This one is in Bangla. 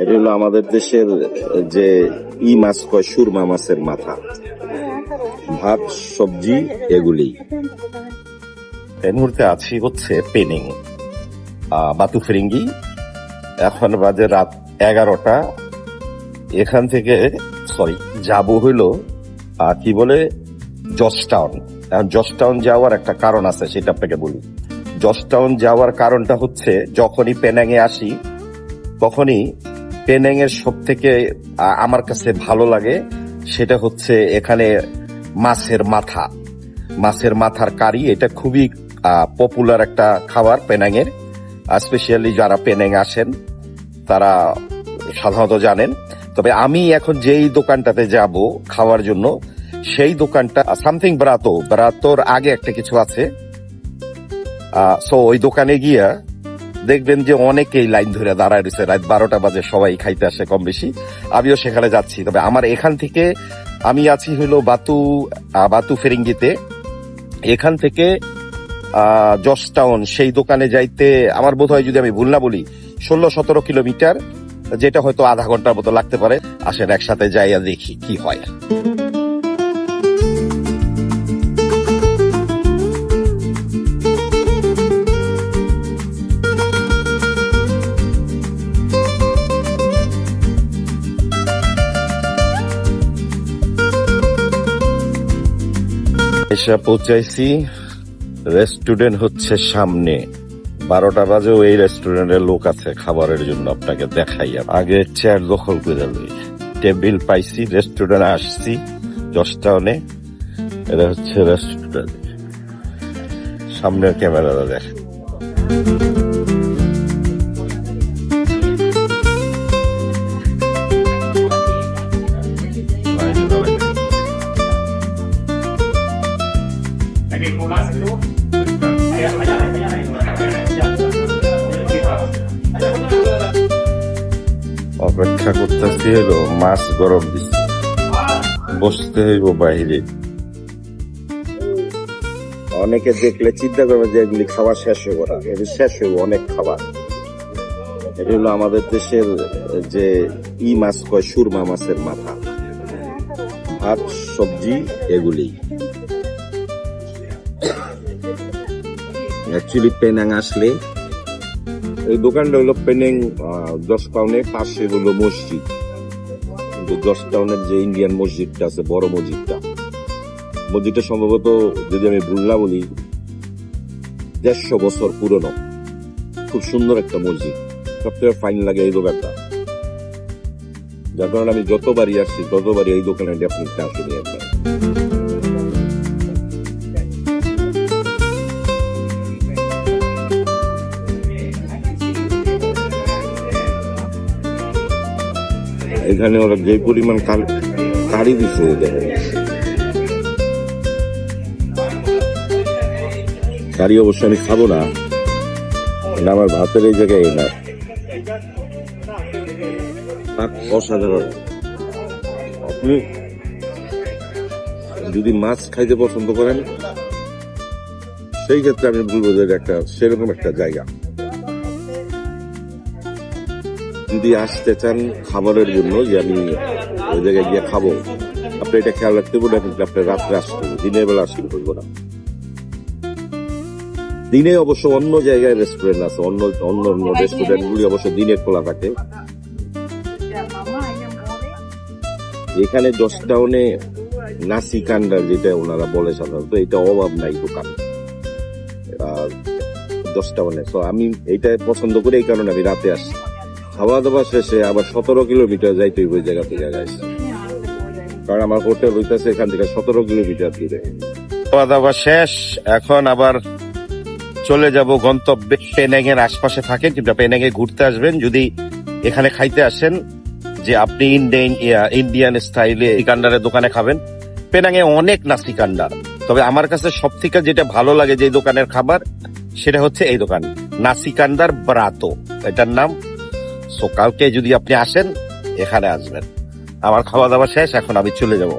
এটা হলো আমাদের দেশের যে মাছ কয় সুরমা মাছের মাথা, ভাত সবজি এগুলি। এই মুহূর্তে আছি হচ্ছে পেনিং বাতু ফিরিঙ্গি। এখন বাজে রাত 11টা। এখান থেকে যাব হইলো কি বলে জর্জটাউন। এখন জর্জটাউন যাওয়ার একটা কারণ আছে, সেটা আপনাকে বলি। জর্জটাউন যাওয়ার কারণটা হচ্ছে যখনই পেনাঙে আসি তখনই পেনাং এর সব থেকে আমার কাছে ভালো লাগে সেটা হচ্ছে এখানে মাছের মাথার কারি। এটা খুবই পপুলার একটা খাবার পেনাঙের, স্পেশালি যারা পেনাং আসেন তারা সাধারণত জানেন। তবে আমি এখন যেই দোকানটাতে যাব খাওয়ার জন্য, সেই দোকানটা সামথিং ব্রাতোর আগে একটা কিছু আছে। সো ওই দোকানে গিয়া দেখবেন যে অনেকেই লাইন ধরে দাঁড়ায় রয়েছে, রাত 12টা বাজে সবাই খাইতে আসে কম বেশি। আমিও সেখানে যাচ্ছি। তবে আমার এখান থেকে আমি আছি হলো বাতু ফিরিঙ্গিতে। এখান থেকে জর্জটাউন সেই দোকানে যাইতে আমার বোধ হয়, যদি আমি ভুল না বলি, 16-17 কিলোমিটার, যেটা হয়তো আধা ঘন্টার মতো লাগতে পারে। আসেন একসাথে যাইয়া দেখি কি হয়। এসে পৌঁছাইছি। রেস্টুরেন্ট হচ্ছে সামনে। 12টা বাজেও এই রেস্টুরেন্টের লোক আছে খাবারের জন্য। আপনাকে দেখাই, আগে চেয়ার দখল করে লই, টেবিল পাইছি। রেস্টুরেন্টে আসছি জর্জটাউনে। এটা হচ্ছে রেস্টুরেন্ট, সামনের ক্যামেরাটা দেখেন। অপেক্ষা করতেছি হলো মাছ গরম দিচ্ছে, বসতে হইব বাইরে। অনেকে দেখলে চিন্তা করবে যে এগুলি খাওয়া শেষ হইব না, এটি শেষ হইব অনেক খাবার। এটি হলো আমাদের দেশের যে মাছ কয় সুরমা মাছের মাথা, ভাত সবজি এগুলি। অ্যাকচুয়ালি পেনাং আসলে এই দোকানটা হলো পেনাং জর্জটাউনের পাশে হলো মসজিদ। কিন্তু জর্জটাউনের যে ইন্ডিয়ান মসজিদটা আছে, বড় মসজিদটা সম্ভবত, যদি আমি ভুল না বলি, 150 বছর পুরনো। খুব সুন্দর একটা মসজিদ, সবথেকে ফাইন লাগে এই দোকানটা। যার কারণে আমি যতবারই আসছি ততবারই এই দোকানে ডেফিনেটলি আসিনি একবার। এখানে ওরা যে পরিমাণ কারি দিচ্ছে, কারি অবশ্য আমি খাবো না, আমার ভাতের এই জায়গায় না। অসাধারণ। আপনি যদি মাছ খাইতে পছন্দ করেন সেই ক্ষেত্রে আমি বলবো যে একটা সেরকম একটা জায়গা। যদি আসতে চান খাবারের জন্য, যে আমি ওই জায়গায় গিয়ে খাবো, আপনি এটা খেয়াল রাখতে বলবেন, আপনি রাত্রে আসতে হবে, দিনের বেলা আসতে বলবো না। দিনে অবশ্য অন্য জায়গায় রেস্টুরেন্ট আছে, অন্য রেস্টুরেন্ট গুলি অবশ্য দিনে খোলা থাকে। এখানে জর্জটাউনে নাসি কান্ডার যেটা ওনারা বলে সাধারণত, এটা অভাব নাই দোকান জর্জটাউনে। তো আমি এইটা পছন্দ করি, এই কারণে আমি রাতে আসি। খাওয়া দাওয়া শেষে আবার 17 কিলোমিটার যাইতে ওই জায়গা থেকে আসি, কারণ আমার হোটেল হইতেছে এখান থেকে 17 কিলোমিটার দূরে। খাওয়া দাওয়া শেষ, এখন আবার চলে যাব গন্তব্যে। পেনাং এর আশপাশে থাকেন কিংবা পেনাং এ ঘুরতে আসবেন, যদি এখানে খাইতে আসেন যে আপনি ইন্ডিয়ান স্টাইলে কান্ডারের দোকানে খাবেন। পেনাং এ অনেক নাসি কান্ডার, তবে আমার কাছে সব থেকে যেটা ভালো লাগে যে দোকানের খাবার, সেটা হচ্ছে এই দোকান নাসি কান্ডার ব্রাতো, এটার নাম। সো কালকে যদি আপনি আসেন এখানে আসবেন। আমার খাওয়া দাওয়া শেষ, এখন আমি চলে যাব।